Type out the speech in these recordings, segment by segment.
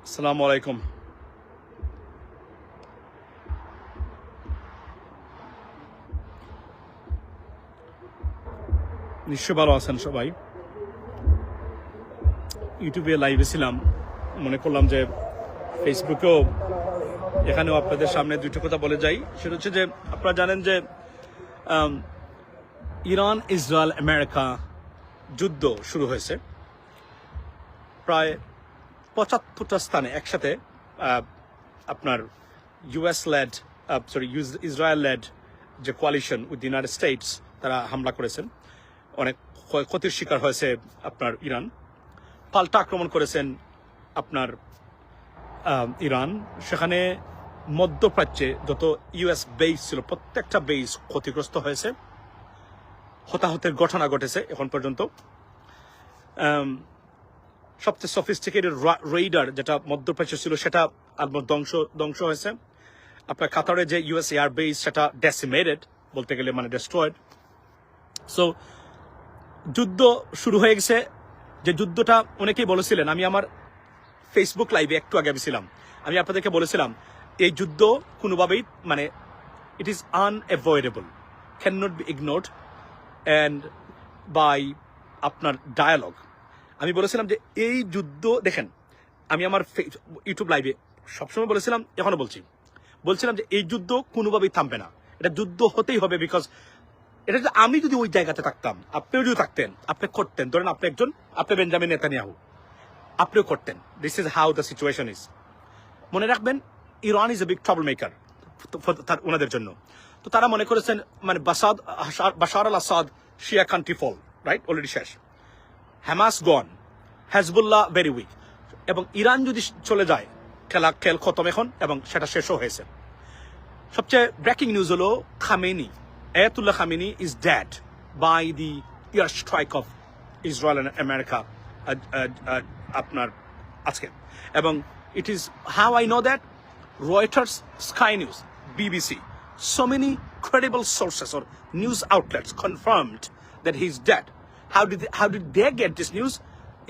আসসালামু আলাইকুম। নিশ্চয় ভালো আছেন সবাই। ইউটিউবে লাইভে ছিলাম, মনে করলাম যে ফেসবুকেও এখানেও আপনাদের সামনে দুটো কথা বলে যাই। সেটা হচ্ছে যে আপনারা জানেন যে ইরান, ইসরায়েল, আমেরিকা যুদ্ধ শুরু হয়েছে। প্রায় ৭৫টা স্থানে একসাথে আপনার ইসরায়েল লেড যে কোয়ালিশন উইথ ইউনাইটেড স্টেটস তারা হামলা করেছেন। অনেক ক্ষতির শিকার হয়েছে আপনার ইরান। পাল্টা আক্রমণ করেছেন আপনার ইরান। সেখানে মধ্যপ্রাচ্যে যত ইউএস বেস ছিল প্রত্যেকটা বেস ক্ষতিগ্রস্ত হয়েছে, হতাহতের ঘটনা ঘটেছে এখন পর্যন্ত। সবচেয়ে সফিস্টিকেটেড রেইডার যেটা মধ্যপ্রাচ্যে ছিল সেটা ধ্বংস হয়েছে। আপনার কাতারে যে ইউএস এয়ার বেস সেটা ডেসিমেটেড, বলতে গেলে মানে ডেস্ট্রয়েড। সো যুদ্ধ শুরু হয়ে গেছে। যে যুদ্ধটা অনেকেই বলেছিলেন, আমি আমার ফেসবুক লাইভে একটু আগে ছিলাম, আমি আপনাদেরকে বলেছিলাম এই যুদ্ধ কোনোভাবেই মানে it is unavoidable, can not be ignored and by আপনার ডায়ালগ। আমি বলেছিলাম যে এই যুদ্ধ দেখেন, আমি আমার ইউটিউব লাইভে সবসময় বলেছিলাম, এখনো বলছিলাম যে এই যুদ্ধ কোনোভাবেই থামবে না, এটা যুদ্ধ হতেই হবে। বিকজ এটা যদি আমি যদি ওই জায়গাতে থাকতাম, আপনিও যদি থাকতেন, আপনি করতেন। ধরেন আপনি বেঞ্জামিন নেতানিয়াহু, আপনিও করতেন। This is how the situation is. মনে রাখবেন, Iran is a big trouble maker ওনাদের জন্য। তো তারা মনে করেছেন মানে বাশার আল আসাদ শিয়া কান্ট্রি ফল, রাইট, অলরেডি শেষ। হামাস গন, হেজবুল্লাহ ভেরি উইক। এবং ইরান যদি চলে যায়, খেল খতম এখন, এবং সেটা শেষও হয়েছে। সবচেয়ে ব্রেকিং নিউজ হলো Ayatollah Khamenei is dead by the air strike of Israel and America আপনার আজকে। এবং it is how I know that Reuters, Sky News, BBC, so many credible sources or news outlets confirmed that he's dead. How did they get this news?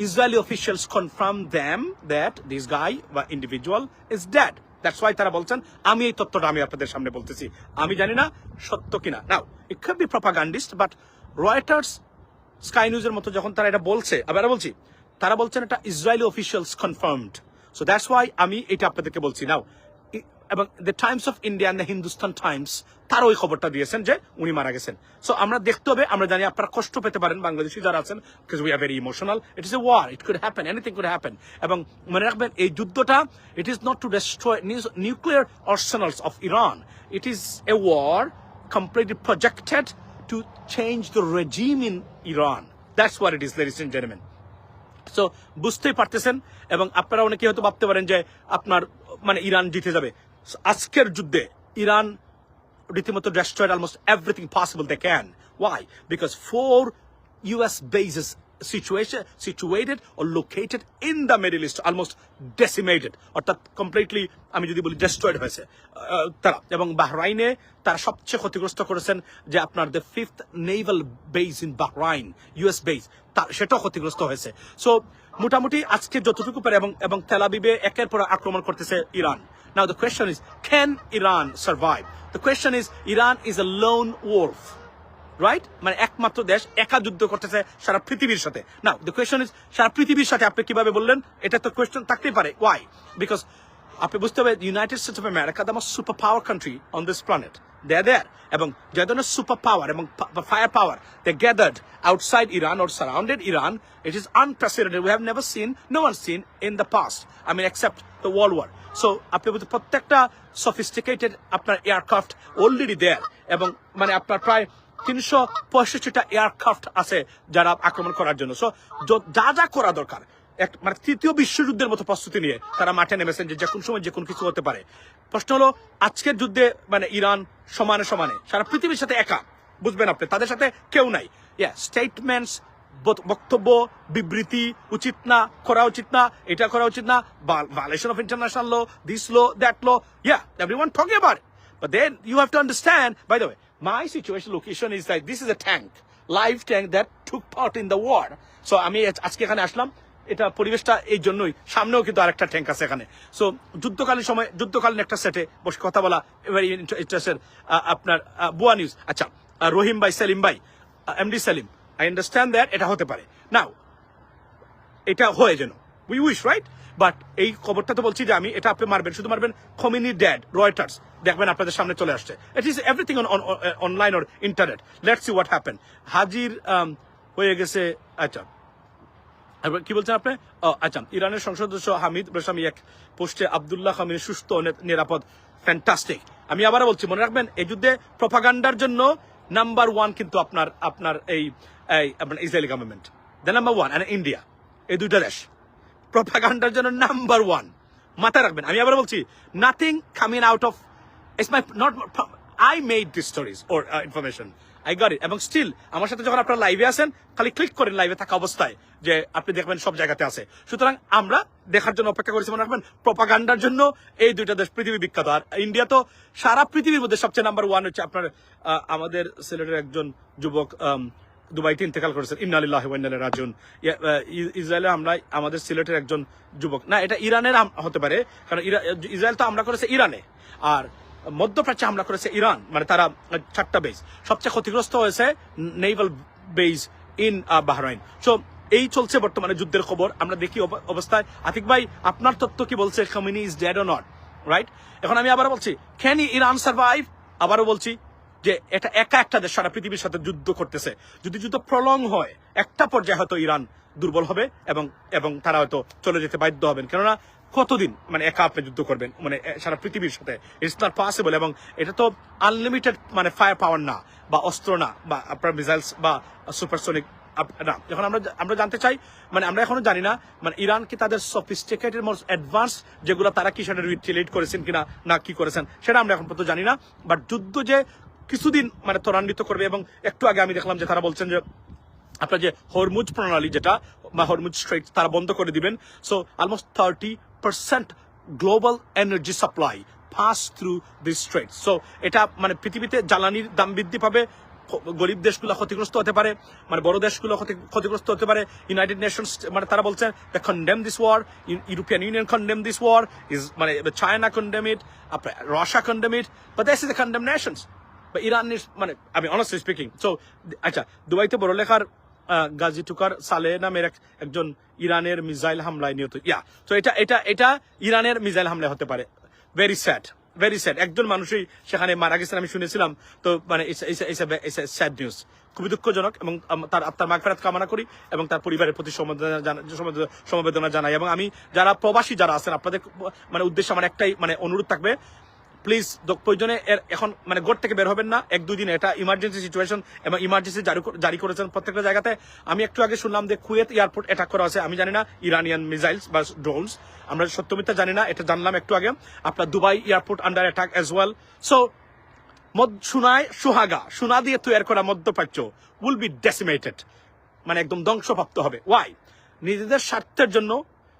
Israeli officials confirmed them that this guy or individual is dead. That's why তারা বলছেন, আমি এই তথ্যটা আমি আপনাদের সামনে বলতেছি, আমি জানি না সত্য কিনা। Now it could be propagandist, but Reuters, sky নিউজের মতো যখন তারা এটা বলছে, আবার বলছি, তারা বলছেন এটা Israeli officials confirmed. So that's why আমি এটা আপনাদেরকে বলছি। নাও এবং the Times of India the Hindustan Times তারা ওই খবরটা দিয়েছেন যে উনি মারা গেছেন। সো আমরা দেখতে হবে, আমরা জানি আপনারা কষ্ট পেতে পারেন বাংলাদেশি যারা আছেন, because we are very emotional. It is a war, it could happen, anything could happen. এবং মনে রাখবেন, এই যুদ্ধটা it is not to destroy nuclear arsenals of Iran, it is a war completely projected to change the regime in Iran. That's what it is, ladies and gentlemen. So বুঝতেই পারতেছেন। এবং আপনারা অনেকে হয়তো ভাবতে পারেন যে আপনার মানে ইরান জিতে যাবে। আজকের যুদ্ধে ইরান রীতিমতো destroyed almost everything possible they can. Why? Because 4 US bases situated or located in the Middle East almost decimated, অর্থাৎ কমপ্লিটলি আমি যদি বলি destroyed হয়েছে তারা। এবং বাহরাইনে তারা সবচেয়ে ক্ষতিগ্রস্ত করেছেন, যে আপনার the 5th Naval base in Bahrain, US base, সেটাও ক্ষতিগ্রস্ত হয়েছে। সো মোটামুটি আজকে যতটুকু পারে, এবং তেল আবিবে একের পর আক্রমণ করতেছে Iran. Now the question is, can Iran survive? The question is, Iran is a lone wolf, right? মানে একমাত্র দেশ একা যুদ্ধ করতেছে সারা পৃথিবীর সাথে। Now the question is, সারা পৃথিবীর সাথে আপনি কিভাবে বললেন? এটা তো কোয়েশ্চেন থাকতেই পারে। Why? Because আপনি বুঝতে হবে, United States of America the most super power country on this planet, they are there. এবং যে ধরনের সুপার পাওয়ার এবং fire power they gathered outside Iran or surrounded Iran, it is unprecedented. We have never seen, no one seen in the past, I mean except the World War. So আপনি বলতে প্রত্যেকটা sophisticated আপনার aircraft already দেয়ার। এবং মানে আপনার প্রায় 365টা aircraft আছে যারা আক্রমণ করার জন্য। সো যা যা করা দরকার, মানে তৃতীয় বিশ্বযুদ্ধের মতো প্রস্তুতি নিয়ে তারা মাঠে নেমেছেন, যে কোন সময় যে কোনো কিছু হতে পারে। প্রশ্ন হলো, আজকের যুদ্ধে মানে ইরান সমানে সারা পৃথিবীর সাথে একা, বুঝবেন আপনি, তাদের সাথে কেউ নাই। স্টেটমেন্টস, বক্তব্য, বিবৃতি উচিত না, করা উচিত না, এটা করা উচিত না, violation of international law, this law, that law, everyone talking about it. But then you have to understand, by the way, my situation location is like, this is a tank, live tank that took part in the war. So আমি আজকে এখানে আসলাম, এটা পরিবেশটা এই জন্যই, সামনেও কিন্তু আরেকটা ট্যাঙ্ক আছে এখানে। সো যুদ্ধকালীন একটা সেটে বসে কথা বলা ভেরি ইন্টারেস্টেড। আপনার বুয়া নিউজ। আচ্ছা, রহিম ভাই, সেলিম ভাই, MD Salim, I understand that এটা হতে পারে। নাও এটা হয়ে যেন উই উইশ, রাইট? বাট এই খবরটা তো বলছি যে আমি, এটা আপনি মারবেন, শুধু মারবেন খোমেনি ড্যাড, রয়টার্স, দেখবেন আপনাদের সামনে চলে আসছে। It is everything online or internet. Let's see what happen. হাজির হয়ে গেছে। আচ্ছা, কি বলছেন আপনি? আচ্ছা, ইরানের সংসদ সদস্য হামিদ রেশামি এক পোস্টে আব্দুল্লাহ খামিনি সুস্থ নিরাপদ, ফ্যান্টাস্টিক। আমি আবারও বলছি, মনে রাখবেন এই যুদ্ধে প্রপাগান্ডার জন্য নাম্বার ওয়ান কিন্তু আপনার এই আপনার Israeli government, the number one, and India, এই দুইটা দেশ প্রপাগান্ডার জন্য নাম্বার ওয়ান। মাথায় রাখবেন। আমি আবার বলছি, nothing coming out of it's my not, I made this stories or information, I got it. এবং স্টিল আমার সাথে যখন আপনারা লাইভে আসেন, খালি ক্লিক করেন লাইভে থাকা অবস্থায়, যে আপনি দেখবেন সব জায়গাতে আছে। সুতরাং আমরা দেখার জন্য অপেক্ষা করেছি। মনে রাখবেন, প্রপাগান্ডার জন্য এই দুইটা দেশ পৃথিবী বিখ্যাত। আর ইন্ডিয়া তো সারা পৃথিবীর মধ্যে সবচেয়ে নাম্বার ওয়ান হচ্ছে আপনার আমাদের সিলেটের একজন যুবক দুবাইতে ইন্তেকাল করেছেন, ইন্না লিল্লাহি ওয়া ইন্না ইলাইহি রাজিউন। ইসরায়েলে হামলায় আমাদের সিলেটের একজন যুবক, না এটা ইরানের হতে পারে, কারণ ইসরায়েল তো হামলা করেছে ইরানে, আর মধ্যপ্রাচ্যে হামলা করেছে ইরান, মানে তারা 4টা বেস। সবচেয়ে ক্ষতিগ্রস্ত হয়েছে Naval base in Bahrain. So এই চলছে বর্তমানে যুদ্ধের খবর। আমরা দেখি অবস্থায়। আতিক ভাই, আপনার তথ্য কি বলছে? Khamenei is dead or not, right? এখন আমি আবারও বলছি, ক্যান ইরান সার্ভাইভ? আবারও বলছি যে এটা একটা দেশ সারা পৃথিবীর সাথে যুদ্ধ করতেছে। যদি যুদ্ধ প্রলং হয়, একটা পর্যায়ে হয়তো ইরান দুর্বল হবে এবং তারা হয়তো চলে যেতে বাধ্য হবেন। কেননা কতদিন মানে একা আপনি যুদ্ধ করবেন মানে সারা পৃথিবীর সাথে? It's not possible. এবং এটা তো আনলিমিটেড মানে ফায়ার পাওয়ার না, বা অস্ত্র না, বা আপনার মিসাইলস বা সুপারসনিক না। যখন আমরা জানতে চাই, মানে আমরা এখনো জানি না মানে ইরান কি তাদের সফিস্টিকেটেড মোস্ট অ্যাডভান্স যেগুলো তারা কি সেটা রিটেলিয়েট করেছেন কিনা, না কি করেছেন সেটা আমরা এখন পর্যন্ত জানি না। বাট যুদ্ধ যে কিছুদিন মানে ত্বরান্বিত করবে। এবং একটু আগে আমি দেখলাম যে তারা বলছেন যে আপনার যে হরমুজ প্রণালী, যেটা বা হরমুজ স্ট্রেইট, তারা বন্ধ করে দিবেন। So almost 30% global energy supply pass through this strait. So এটা মানে পৃথিবীতে জ্বালানির দাম বৃদ্ধি পাবে, গরিব দেশগুলো ক্ষতিগ্রস্ত হতে পারে, মানে বড় দেশগুলো ক্ষতিগ্রস্ত হতে পারে। ইউনাইটেড নেশনস মানে তারা বলছেন they condemn this war, European Union condemn this war, is মানে China condemn it, Russia condemn it, but this is the condemn nations. বা ইরান মানে আমি অনেস্টলি স্পিকিং। সো আচ্ছা, দুবাইতে বড়লেখার গাজী টুকার সালে নামের একজন ইরানের মিসাইল হামলায় নিহত। তো এটা ইরানের মিসাইল হামলায় হতে পারে। Very sad, very sad. একজন মানুষই সেখানে মারা গেছেন আমি শুনেছিলাম। তো মানে স্যাড নিউজ, খুবই দুঃখজনক। এবং তার আত্মার মাগফিরাত কামনা করি এবং তার পরিবারের প্রতি সমবেদনা জানাই। এবং আমি যারা প্রবাসী যারা আছেন, আপনাদের মানে উদ্দেশ্যে আমার একটাই মানে অনুরোধ থাকবে, প্লিজ প্রয়োজনে এখন মানে ঘর থেকে বের হবেন না 1-2 দিন। এটা ইমার্জেন্সি সিচুয়েশন এবং ইমার্জেন্সি জারি করেছেন প্রত্যেকটা জায়গাতে। আমি একটু আগে শুনলাম যে কুয়েত এয়ারপোর্ট অ্যাটাক করা আছে। আমি জানি না ইরানিয়ান মিসাইলস বা ড্রোনস, আমরা সত্য মিথ্যা জানি না, এটা জানলাম একটু আগে। আপনার Dubai airport under attack as well. So সোনা দিয়ে তৈরি করা মধ্যপ্রাচ্য উইল বি ডেসিমেটেড, মানে একদম ধ্বংসপ্রাপ্ত হবে। ওয়াই? নিজেদের স্বার্থের জন্য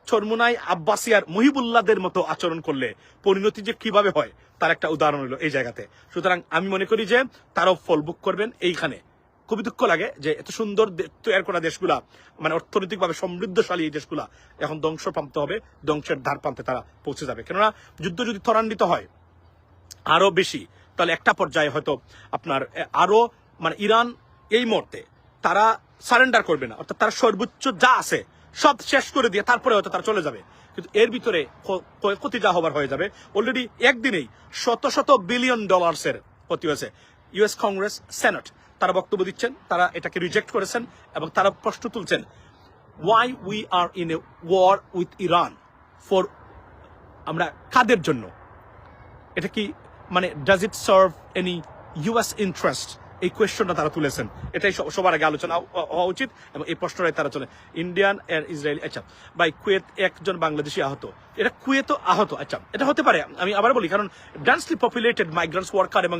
চরমুনাই আব্বাসিয়ার মুহিবুল্লাহদের মতো আচরণ করলে পরিণতি যে কিভাবে হয় তার একটা উদাহরণ হলো এই জায়গাতে। সুতরাং আমি মনে করি যে তারাও ফলভোগ করবেন এইখানে। খুবই দুঃখ লাগে যে এত সুন্দর তৈরি করা দেশগুলা, মানে অর্থনৈতিকভাবে সমৃদ্ধশালী এই দেশগুলা এখন ধ্বংসপ্রাপ্ত হবে, ধ্বংসের ধার প্রান্তে তারা পৌঁছে যাবে। কেননা যুদ্ধ যদি ত্বরান্বিত হয় আরো বেশি, তাহলে একটা পর্যায়ে হয়তো আপনার আরো মানে ইরান এই মুহূর্তে তারা সারেন্ডার করবে না, অর্থাৎ তারা সর্বোচ্চ যা আছে সব শেষ করে দিয়ে তারপরে হয়তো তারা চলে যাবে। কিন্তু এর ভিতরে ক্ষতি যা হবার হয়ে যাবে। অলরেডি একদিনেই শত বিলিয়ন ডলার্সের ক্ষতি হয়েছে। ইউএস কংগ্রেস, সেনেট তারা বক্তব্য দিচ্ছেন, তারা এটাকে রিজেক্ট করেছেন এবং তারা প্রশ্ন তুলছেন, why we are in a war with Iran for, আমরা কাদের জন্য? এটা কি মানে does it serve any US interest? এই কোয়েশ্চনটা তারা তুলেছেন। এটাই সবার আগে আলোচনা হওয়া উচিত এবং এই প্রশ্নটাই তারা চলে। ইন্ডিয়ান এর ইসরায়েলি, আচ্ছা ভাই কুয়েত একজন বাংলাদেশি আহত, এটা কুয়েতও আহত। আচ্ছা, এটা হতে পারে। আমি আবার বলি, কারণ ডেন্সলি পপুলেটেড মাইগ্রেন্টস ওয়ার্কার এবং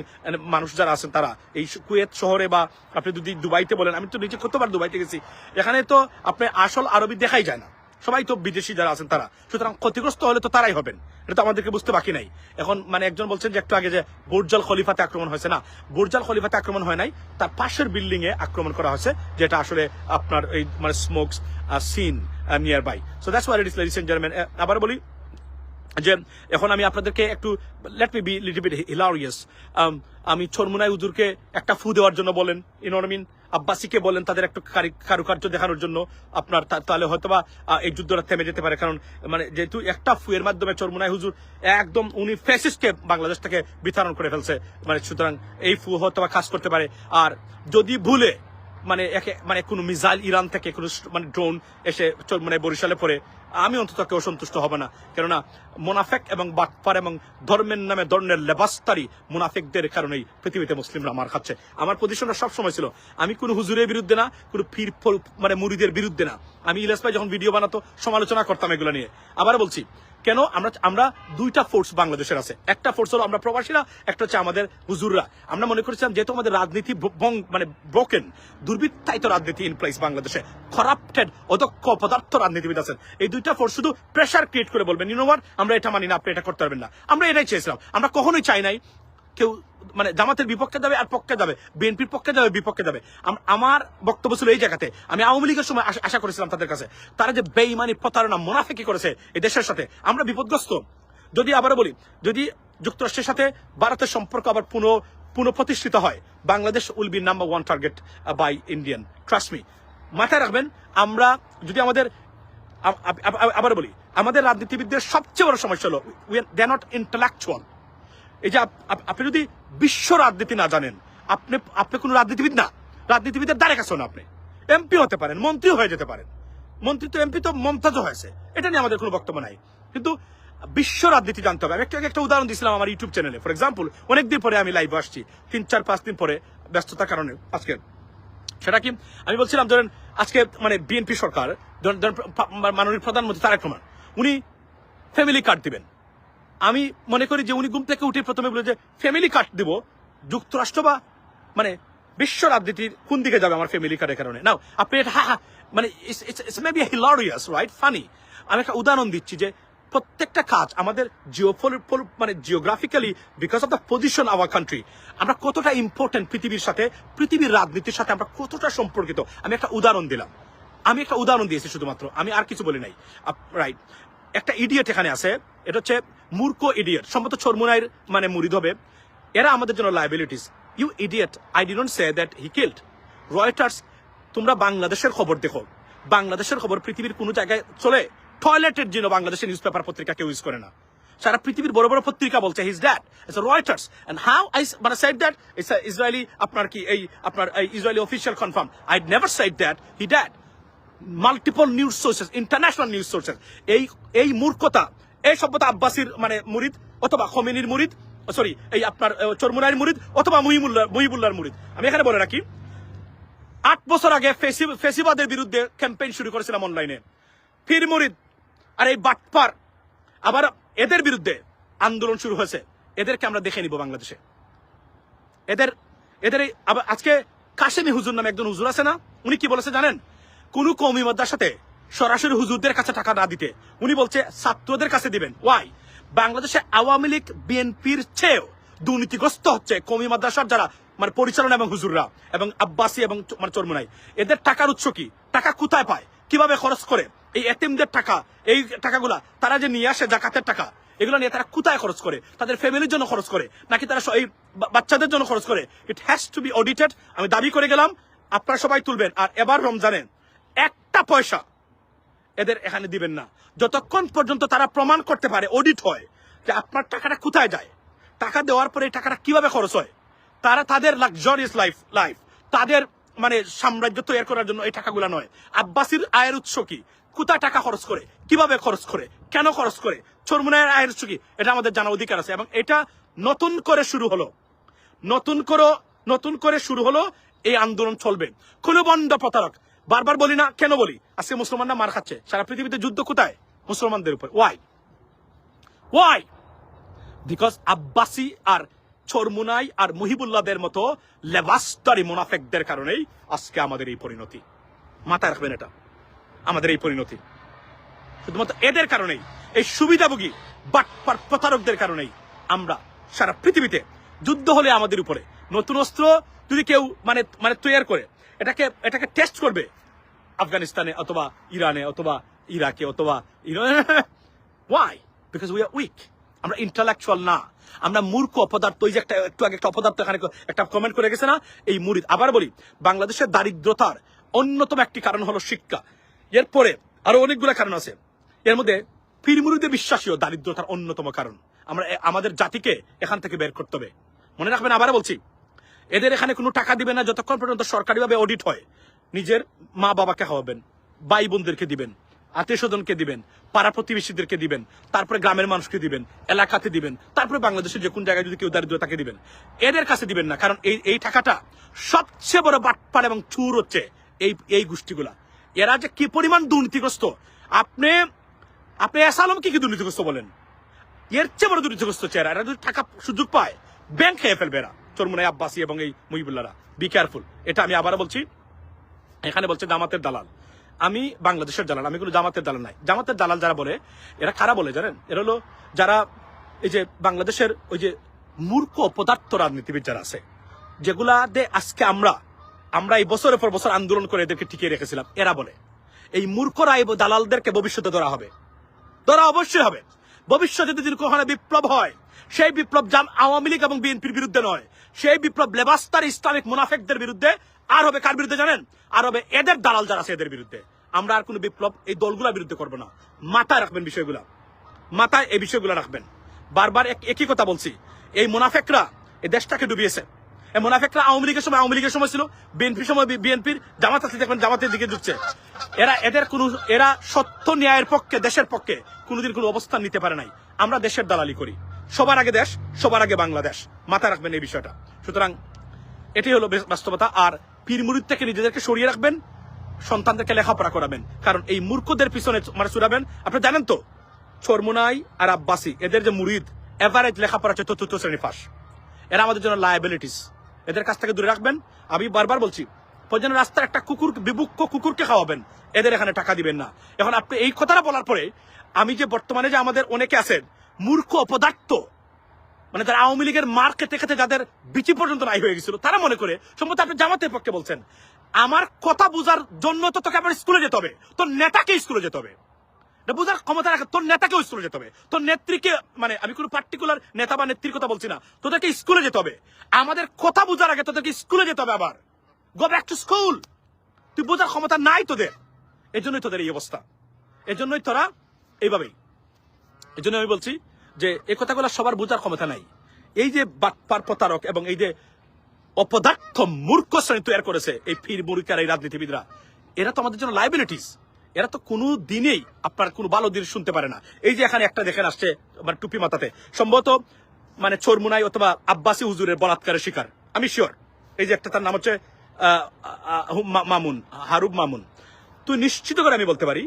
মানুষ যারা আছেন তারা এই কুয়েত শহরে, বা আপনি যদি দুবাইতে বলেন, আমি তো নিজে কতবার দুবাইতে গেছি, এখানে তো আপনি আসল আরবি দেখাই যায় না, সবাই তো বিদেশি যারা আছেন তারা। সুতরাং ক্ষতিগ্রস্ত হলে তো তারাই হবেন, এটা তো আমাদেরকে বুঝতে বাকি নাই। এখন মানে একজন বলছেন যে একটু আগে যে বুর্জাল খলিফাতে আক্রমণ হয়েছে, না বুর্জাল খলিফাতে আক্রমণ হয় নাই, তার পাশের বিল্ডিং এ আক্রমণ করা হয়েছে, যেটা আসলে আপনার এই মানে smokes seen nearby. So that's what it is, ladies and gentleman. আবার বলি যে এখন আমি আপনাদেরকে একটু let me be little bit hilarious. আমি চরমুনাই হুজুরকে একটা ফু দেওয়ার জন্য বলেন, you know what I mean, আব্বাসীকে বলেন তাদের একটু কারুকার্য দেখানোর জন্য, আপনার তাহলে হয়তোবা এই যুদ্ধটা থেমে যেতে পারে। কারণ মানে যেহেতু একটা ফুয়ের মাধ্যমে চরমুনাই হুজুর একদম উনি ফ্যাসিস্টকে বাংলাদেশ থেকে বিতাড়ন করে ফেলছে, মানে সুতরাং এই ফু হয়তোবা কাজ করতে পারে। আর যদি ভুলে মানে কোনো মিসাইল ইরান থেকে কোনো মানে ড্রোন এসে মানে বরিশালে পড়ে, আমি অন্তত কেউ সন্তুষ্ট হবে না। কেননা মুনাফেক এবং বাটপার এবং ধর্মের নামে ধর্মের লেবাস্তারি মুনাফেকদের কারণেই পৃথিবীতে মুসলিমরা মার খাচ্ছে। আমার পজিশনটা সবসময় ছিল, আমি কোনো হুজুরের বিরুদ্ধে না, কোনো পীর মানে মুরিদের বিরুদ্ধে না। আমি ইলিয়াস ভাই যখন ভিডিও বানাতো সমালোচনা করতাম এগুলো নিয়ে। আবার বলছি, কেন আমরা দুইটা ফোর্স বাংলাদেশের আছে। একটা ফোর্স হলো আমরা প্রবাসীরা, একটা হচ্ছে আমাদের হুজুররা। আমরা মনে করেছিলাম যেহেতু আমাদের রাজনীতি মানে ব্রোকেন, দুর্বৃত্তায়িত রাজনীতি ইন প্লেস বাংলাদেশে, করাপ্টেড অদক্ষ পদার্থ রাজনীতিবিদ আছেন, এই দুইটা ফোর্স শুধু প্রেশার ক্রিয়েট করে বলবেন, ইউ নো হোয়াট, আমরা এটা মানি না, আপনি এটা করতে পারবেন না। আমরা এটাই চেয়েছিলাম। আমরা কখনোই চাই নাই কেউ মানে জামাতের বিপক্ষে যাবে আর পক্ষে যাবে, বিএনপির পক্ষে যাবে, বিপক্ষে যাবে। আমার বক্তব্য ছিল এই জায়গাতে, আমি আওয়ামী লীগের সময় আশা করেছিলাম তাদের কাছে, তারা যে বেঈমানি প্রতারণা মুনাফিকি করেছে এই দেশের সাথে, আমরা বিপদগ্রস্ত। যদি আবারও বলি, যদি যুক্তরাষ্ট্রের সাথে ভারতের সম্পর্ক আবার পুনঃপ্রতিষ্ঠিত হয়, Bangladesh will be number 1 target by Indian, trust me. মাথায় রাখবেন, আমরা যদি আমাদের আবার বলি, আমাদের রাজনীতিবিদদের সবচেয়ে বড় সমস্যা হলো দে আর নট ইন্টেলেকচুয়াল। এই যে আপনি যদি বিশ্ব রাজনীতি না জানেন, আপনি কোনো রাজনীতিবিদ না, রাজনীতিবিদের দ্বারে কাছে না। আপনি এমপি হতে পারেন, মন্ত্রী হয়ে যেতে পারেন, মন্ত্রী তো এমপি তো মমতাজও হয়েছে, এটা নিয়ে আমাদের কোনো বক্তব্য নাই। কিন্তু বিশ্ব রাজনীতি জানতে হবে। আমি একটা উদাহরণ দিয়েছিলাম আমার ইউটিউব চ্যানেলে। ফর এক্সাম্পল, অনেকদিন পরে আমি লাইভে আসছি, 3-4-5 দিন পরে, ব্যস্ততার কারণে আজকে। সেটা কি, আমি বলছিলাম ধরেন আজকে মানে বিএনপি সরকার, মাননীয় প্রধানমন্ত্রী তারেক রহমান, উনি ফ্যামিলি কার্ড দিবেন। আমি মনে করি যে উনি ঘুম থেকে উঠে প্রথমে বলে যে ফ্যামিলি কার্ড দিব, যুক্তরাষ্ট্র বা মানে বিশ্ব রাজনীতির কোন দিকে যাবে আমার ফ্যামিলি কার্ডের কারণে? নাও আপনি এটা মানে it's maybe hilarious, right, funny. আমি একটা উদাহরণ দিচ্ছি যে প্রত্যেকটা কাজ আমাদের মানে geographically, because of the position our country, আমরা কতটা ইম্পর্টেন্ট পৃথিবীর সাথে, পৃথিবীর রাজনীতির সাথে আমরা কতটা সম্পর্কিত। আমি একটা উদাহরণ দিলাম, আমি একটা উদাহরণ দিয়েছি শুধুমাত্র, আমি আর কিছু বলি নাই, রাইট। একটা ইডিয়েট এখানে আছে, এটা হচ্ছে মূর্খ ইডিয়েট, সম্ভবত চরমুনাইর মানে মুরিদ হবে। এরা আমাদের জন্য liabilities. You idiot, I didn't say that he killed. Reuters, তোমরা বাংলাদেশের খবর দেখো, বাংলাদেশের খবর পৃথিবীর কোনো জায়গায় চলে? টয়লেটের জন্য বাংলাদেশের নিউজ পেপার পত্রিকা কেউ ইউজ করে না। সারা পৃথিবীর বড় বড় পত্রিকা বলছে he is dead, it's Reuters. And how I মানে সেড দ্যাট ইটস ইসরায়েলি, আপনার কি এই আপনার Israeli official confirm, I never said that he dead. Multiple news sources, international news sources. এই মূর্খতা, এই সভ্যতা আব্বাসীর মানে মুরিদ, অথবা খমেনির মুরিদ, সরি এই আপনার চরমুনাইর মুরিদ, অথবা মুহিবুল্লাহর মুরিদ। আমি এখানে বলে রাখি, 8 বছর আগে ফেসিবাদের বিরুদ্ধে ক্যাম্পেইন শুরু করেছিলাম অনলাইনে, ফির মুরিদ আর এই বাটপার, আবার এদের বিরুদ্ধে আন্দোলন শুরু হয়েছে। এদেরকে আমরা দেখে নিব বাংলাদেশে। এদের আজকে কাশেমি হুজুর নামে একজন হুজুর আছে না, উনি কি বলেছে জানেন? কোন কওমি মাদ্রাসাতে সরাসরি হুজুরদের কাছে টাকা না দিতে, উনি বলছে ছাত্রদের কাছে দিবেন। ওয়াই? বাংলাদেশে আওয়ামী লীগ বিএনপির চেয়েও দুর্নীতিগ্রস্ত হচ্ছে কওমি মাদ্রাসার যারা মানে পরিচালনা এবং হুজুররা এবং আব্বাসী এবং মানে চরমুনাই। এদের টাকার উৎস কি? টাকা কোথায় পায়, কিভাবে খরচ করে? এই এতিমদের টাকা, এই টাকাগুলা তারা যে নিয়ে আসে জাকাতের টাকা, এগুলো নিয়ে তারা কোথায় খরচ করে? তাদের ফ্যামিলির জন্য খরচ করে নাকি তারা এই বাচ্চাদের জন্য খরচ করে? It has to be audited. আমি দাবি করে গেলাম, আপনারা সবাই তুলবেন। আর এবার রমজানে একটা পয়সা এদের এখানে দিবেন না যতক্ষণ পর্যন্ত তারা প্রমাণ করতে পারে, অডিট হয় যে আপনার টাকাটা কোথায় যায়, টাকা দেওয়ার পরে এই টাকাটা কিভাবে খরচ হয়। তারা তাদের লাক্সারিয়াস লাইফ, তাদের মানে সাম্রাজ্য তৈরি করার জন্য এই টাকাগুলো নয়। আব্বাসীর আয়ের উৎস কি, কোথায় টাকা খরচ করে, কিভাবে খরচ করে, কেন খরচ করে, চরমুনাইয়ের আয়ের উৎস কি, এটা আমাদের জানা অধিকার আছে। এবং এটা নতুন করে শুরু হলো, এই আন্দোলন চলবে। কোন বন্ড প্রতারক, বারবার বলি না, কেন বলি? আজকে মুসলমানরা মার খাচ্ছে, সারা পৃথিবীতে যুদ্ধ কোথায়? মুসলমানদের উপর। ওয়াই? বিকজ আব্বাসী আর চরমুনাই আর মুহিবুল্লাহদের মতো লেবাস্তারি মুনাফেকদের কারণেই আজকে আমাদের এই পরিণতি। মাথায় রাখবেন এটা, আমাদের এই পরিণতি শুধুমাত্র এদের কারণেই, এই সুবিধাভোগী বাটপার প্রতারকদের কারণেই আমরা সারা পৃথিবীতে যুদ্ধ হলে আমাদের উপরে নতুন অস্ত্র যদি কেউ মানে তৈরি করে এটাকে টেস্ট করবে আফগানিস্তানে অথবা ইরানে অথবা ইরাকে অথবা why because we are weak. আমরা ইন্টালেকচুয়াল না, আমরা মূর্খ অপদার্থ। ওই যে একটু আগে একটা অপদার্থ এখানে একটা কমেন্ট করে গেছে না, এই মুরিদ। আবার বলি, বাংলাদেশের দারিদ্রতার অন্যতম একটি কারণ হলো শিক্ষা। এরপরে আরো অনেকগুলো কারণ আছে, এর মধ্যে পীর মুরিদে বিশ্বাসীও দারিদ্রতার অন্যতম কারণ। আমরা আমাদের জাতিকে এখান থেকে বের করতে হবে। মনে রাখবেন, আবার বলছি, এদের এখানে কোনো টাকা দিবেন না যতক্ষণ পর্যন্ত সরকারিভাবে অডিট হয়। নিজের মা বাবাকে খাওয়াবেন, ভাই বোনদেরকে দিবেন, আত্মীয় স্বজনকে দিবেন, পাড়া প্রতিবেশীদেরকে দিবেন, তারপরে গ্রামের মানুষকে দিবেন, এলাকাতে দিবেন, তারপরে বাংলাদেশের যে কোন জায়গায় যদি কেউ দারিদ্র তাকে দিবেন। এদের কাছে দিবেন না, কারণ এই টাকাটা সবচেয়ে বড় বাটপার এবং চুর হচ্ছে এই গোষ্ঠীগুলা। এরা যে কি পরিমাণ দুর্নীতিগ্রস্ত, আপনি এসালম কি দুর্নীতিগ্রস্ত বলেন, এর চেয়ে বড় দুর্নীতিগ্রস্ত হচ্ছে এরা। যদি টাকা সুযোগ পায় ব্যাংক খেয়ে ফেলবে এরা, চরমুনাই আব্বাসী এবং এই মুহিবুল্লাহরা। Be careful. এটা আমি আবার বলছি, এখানে বলছে জামাতের দালাল, আমি বাংলাদেশের দালাল, আমি কোনো জামাতের দালাল নাই। জামাতের দালাল যারা বলে, এরা কারা বলে জানেন? এরা হলো যারা এই যে বাংলাদেশের ওই যে মূর্খ অপদার্থ রাজনীতিবিদ যারা আছে, যেগুলা দিয়ে আজকে আমরা এই বছরের পর বছর আন্দোলন করে এদেরকে টিকিয়ে রেখেছিলাম। এরা বলে এই মূর্খরা এই দালালদেরকে ভবিষ্যতে ধরা হবে, ধরা অবশ্যই হবে। ভবিষ্যতে যদি কখনো বিপ্লব হয়, সেই বিপ্লব আওয়ামী লীগ এবং বিএনপির বিরুদ্ধে নয়, সেই বিপ্লব লেবাস্তার ইসলামিক মুনাফেকদের বিরুদ্ধে। আর হবে কার বিরুদ্ধে জানেন? আর হবে এদের দালাল যারা আছে এদের বিরুদ্ধে। আমরা আর কোনো বিপ্লব এই দলগুলোর বিরুদ্ধে করবো না। মাথায় রাখবেন বিষয়গুলা, মাথায় এই বিষয়গুলো রাখবেন। বারবার একই কথা বলছি, এই মুনাফেকরা এই দেশটাকে ডুবিয়েছে। এই মুনাফেকরা আওয়ামী লীগের সময় ছিল, বিএনপির সময় বিএনপির, জামাত আসলে দেখবেন জামাতের দিকে ঢুকছে। এরা সত্য ন্যায়ের পক্ষে, দেশের পক্ষে কোনোদিন কোনো অবস্থান নিতে পারে নাই। আমরা দেশের দালালি করি, সবার আগে দেশ, সবার আগে বাংলাদেশ। মাথায় রাখবেন এই বিষয়টা। সুতরাং এটাই হলো বাস্তবতা। আর পীর মুরিদ থেকে নিজেদেরকে সরিয়ে রাখবেন, সন্তানদেরকে লেখাপড়া করাবেন, কারণ এই মূর্খদের পিছনে ছুড়াবেন। আপনি জানেন তো, চরমুনাই আর আব্বাসী এদের যে মুরিদ, এভারেজ লেখাপড়া ৪র্থ শ্রেণী পাস। এরা আমাদের জন্য লায়াবিলিটিস। এদের কাছ থেকে দূরে রাখবেন। আমি বারবার বলছি, প্রয়োজনে রাস্তার একটা বিভুক্ত কুকুরকে খাওয়াবেন, এদের এখানে টাকা দিবেন না। এখন আপনি এই কথাটা বলার পরে আমি যে বর্তমানে যে আমাদের অনেকে আছেন মূর্খ অপদার্থ, মানে যারা আওয়ামী লীগের মার খেতে খেতে যাদের বিচি পর্যন্ত নাই হয়ে গেছিল, তারা মনে করে সম্ভবত আপনি জামাতের পক্ষে বলছেন। আমার কথা বোঝার জন্য তো তোকে আবার স্কুলে যেতে হবে, তোর নেতাকে স্কুলে যেতে হবে, বোঝার ক্ষমতা রাখে, তোর নেতাকেও স্কুলে যেতে হবে, তোর নেত্রীকে, মানে আমি কোনো পার্টিকুলার নেতা বা নেত্রীর কথা বলছি না, তোদেরকে স্কুলে যেতে হবে। আমাদের কথা বোঝার আগে তোদেরকে স্কুলে যেতে হবে, আবার গো ব্যাক টু স্কুল। তুই বোঝার ক্ষমতা নাই তোদের, এই জন্যই তোদের এই অবস্থা, এই জন্যই তোরা এইভাবেই। এই জন্য আমি বলছি যে এই কথাগুলো সবার বোঝার ক্ষমতা নাই। এই যে বাটপার প্রতারক এবং এই যে অপদার্থ মূর্খ শ্রেণী তৈরি করেছে এই পীর মুরিকার এই রাজনীতিবিদরা, এরা তো আমাদের জন্য লাইবিলিটিস। এরা তো কোনো দিনেই আপনার কোনো ভালো দিন শুনতে পারে না। এই যে এখানে একটা দেখেন আসছে, মানে টুপি মাথাতে, সম্ভবত মানে চরমুনাই অথবা আব্বাসী হুজুরের বলাৎকারের শিকার, আমি শিওর। এই যে একটা, তার নাম হচ্ছে মামুন, হারুব মামুন। তুই নিশ্চিত করে আমি বলতে পারি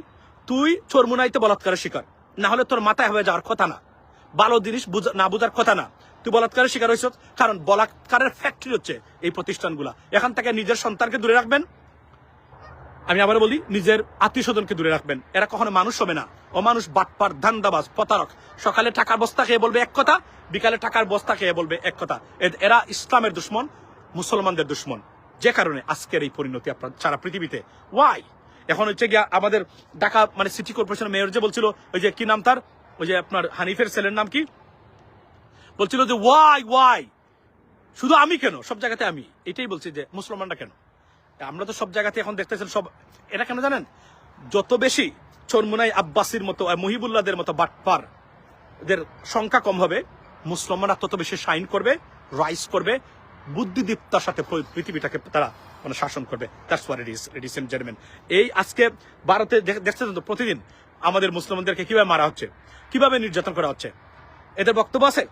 তুই চরমুনাইতে বলাৎকারের শিকার, না হলে তোর মাথায় হয়ে যাওয়ার কথা না, ভালো জিনিস না বোঝার কথা না। তুই বলাৎকারের শিকার হয়েছ, কারণ বলাৎকারের ফ্যাক্টরি হচ্ছে এই প্রতিষ্ঠানগুলা। এখান থেকে নিজের সন্তানকে দূরে রাখবেন, আমি আবার বলি নিজের আত্মীয় স্বজনকে দূরে রাখবেন। এরা কখনো মানুষ হবে না, অমানুষ, বাটপার, ধান্দাবাজ, প্রতারক। সকালে টাকার বস্তা খেয়ে বলবে এক কথা, বিকালে টাকার বস্তা খেয়ে বলবে এক কথা। এরা ইসলামের দুশ্মন, মুসলমানদের দুশ্মন, যে কারণে আজকের এই পরিণতি আপনার সারা পৃথিবীতে। ওয়াই? এখন হচ্ছে গিয়া আমাদের ঢাকা মানে সিটি কর্পোরেশনের মেয়র যে বলছিল, ওই যে কি নাম তার, ওই যে আপনার হানিফের ছেলের নাম কি, বলছিল যে ওয়াই শুধু আমি কেন, সব জায়গাতে আমি। এটাই বলছি যে মুসলমানরা কেন, আমরা তো সব জায়গাতে এখন দেখতেছেন সব। এটা কেন জানেন? যত বেশি চরমুনাই আব্বাসীর মতো, মুহিবুল্লাহদের মতো বাটপার এদের সংখ্যা কম হবে, মুসলমানরা তত বেশি শাইন করবে, রাইজ করবে, বুদ্ধিদীপ্তার সাথে পৃথিবীটাকে তারা মানে শাসন করবে। That's what it is, ladies and gentleman. এই আজকে ভারতে দেখছেন তো প্রতিদিন আমাদের মুসলমানদেরকে কিভাবে মারা হচ্ছে, কিভাবে নির্যাতন করা হচ্ছে। এদের বক্তব্য আছে,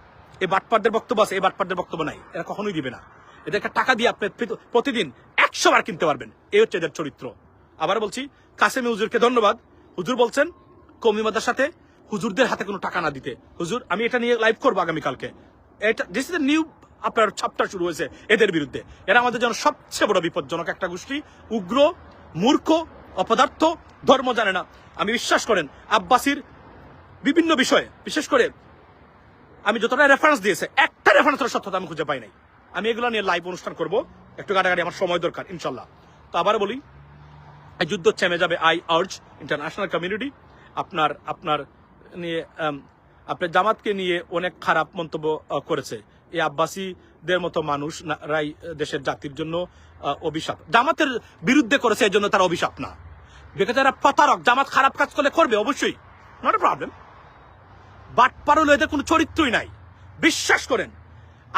এই বাটপারদের বক্তব্য আছে, এই বাটপারদের বক্তব্য নাই। এরা কখনোই দিবে না। এদেরকে টাকা দিয়ে আপনি প্রতিদিন 100 বার কিনতে পারবেন, এই হচ্ছে এদের চরিত্র। আবার বলছি, কাসেমি হুজুরকে ধন্যবাদ। হুজুর বলছেন কওমি মাদ্রাসাতে হুজুরদের হাতে কোনো টাকা না দিতে। হুজুর, আমি এটা নিয়ে লাইভ করবো আগামীকালকে। এটা দিস ইজ দ্য নিউ আপনার চ্যাপ্টার শুরু হয়েছে এদের বিরুদ্ধে। এরা আমাদের জন্য সবচেয়ে বড় বিপজ্জনক একটা গোষ্ঠী, উগ্র, মূর্খ, অপদার্থ, ধর্ম জানে না। আমি বিশ্বাস করেন আব্বাসীর বিভিন্ন বিষয়ে, বিশেষ করে আমি যতটা রেফারেন্স দিয়েছে, একটা রেফারেন্সের সত্যতা আমি খুঁজে পাই নাই। আমি এগুলো নিয়ে লাইভ অনুষ্ঠান করব, একটু গাড়াগাড়ি, আমার সময় দরকার ইনশাল্লাহ। তো আবার বলি, এই যুদ্ধ থেমে যাবে। আই আর্জ ইন্টারন্যাশনাল কমিউনিটি, আপনার নিয়ে আপনার জামাতকে নিয়ে অনেক খারাপ মন্তব্য করেছে। এই আব্বাসীদের মতো মানুষ রাই দেশের জাতির জন্য অভিশাপ। জামাতের বিরুদ্ধে করেছে এই জন্য তারা অভিশাপ না, বিকজ তারা প্রতারক। জামাত খারাপ কাজ করলে করবে অবশ্যই, নট এ প্রবলেম। বাট পারলে এদের কোনো চরিত্রই নাই। বিশ্বাস করেন,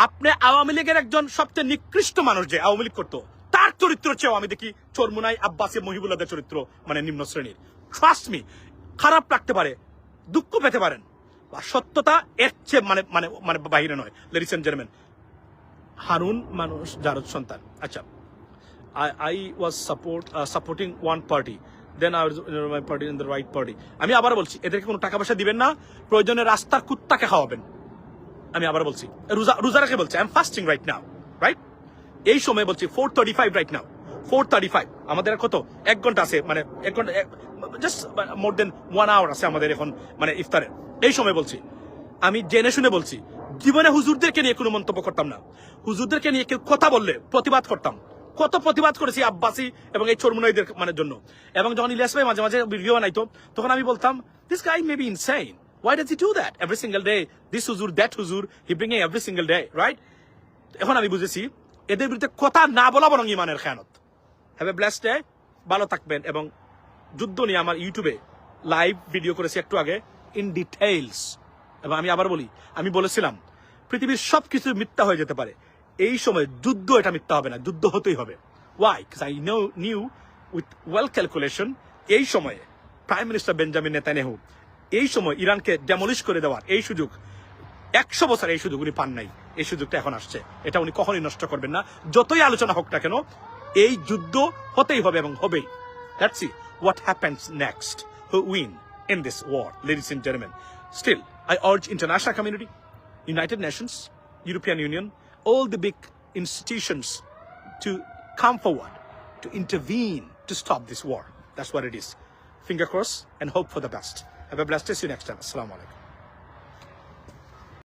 আপনি আওয়ামী লীগের একজন সবচেয়ে নিকৃষ্ট মানুষ যে আওয়ামী লীগ করতো, তার চরিত্র চেয়েও আমি দেখি চরমুনাই আব্বাসী মহিবুল্লাহদের চরিত্র মানে নিম্ন শ্রেণীর। ট্রাস্ট মি, খারাপ লাগতে পারে, দুঃখ পেতে পারেন, সত্যতা এর চেয়ে মানে মানে মানে বাহিরে নয়। লেডিস এন্ড জেন্টলম্যান, হারুন মানুষ জারদ সন্তান। আচ্ছা, I was supporting one party, then I was my party in the right party. আমি আবার বলছি, এদেরকে কোনো টাকা পয়সা দিবেন না, প্রয়োজনে রাস্তার কুত্তাকে খাওয়াবেন। আমি আবার বলছি, রোজা রেখে বলছি, I am fasting right now, right? এই সময় বলছি 4:35 রাইট নাও, 4:35। আমাদের কত 1 ঘন্টা আছে, মানে 1 ঘন্টা, জাস্ট মোর দেন 1 আওয়ার আছে আমাদের এখন মানে ইফতারের। এই সময় বলছি, আমি জেনে শুনে বলছি, জীবনে হুজুরদেরকে নিয়ে কোনো মন্তব্য করতাম না। হুজুরদেরকে নিয়ে কেউ কথা বললে প্রতিবাদ করতাম। কত প্রতিবাদ করেছি আব্বাসী এবং এই চরমুনাইদের মানে জন্য। এবং যখন ইলিয়াস ভাই মাঝে মাঝে ভিডিও বানাইতো, তখন আমি বলতাম, this guy may be insane, why does he do that every single day, this হুজুর that হুজুর he bringing every single day, right? এখন আমি বুঝেছি এদের বিরুদ্ধে কথা না বলা বরং ইমানের খেয়ানত। হ্যাভ এ ব্লেসড ডে, ভালো থাকবেন। এবং যুদ্ধ নিয়ে আমার ইউটিউবে লাইভ ভিডিও করেছি একটু আগে ইন ডিটেইলস। এবং আমি আবার বলি, আমি বলেছিলাম পৃথিবীর সবকিছু মিথ্যা হয়ে যেতে পারে, এই সময় যুদ্ধ এটা মিথ্যা হবে না, যুদ্ধ হতেই হবে। Why? Because I knew with well calculation এই সময়ে প্রাইম মিনিস্টার বেঞ্জামিন নেতানিয়াহু এই সময় ইরানকে ডেমলিশ করে দেওয়ার এই সুযোগ 100 বছর এই সুযোগ উনি পান নাই। এই সুযোগটা এখন আসছে, এটা উনি কখনোই নষ্ট করবেন না, যতই আলোচনা হোক না কেন। এই যুদ্ধ হতেই হবে এবং হবেই। Let's see what happens next, who win in this war, ladies and gentlemen. Still, I urge international community, United Nations, European Union, all the big institutions to come forward, to intervene, to stop this war. That's what it is. Finger crossed and hope for the best. Have a blessed day. See you next time. Assalamu alaikum.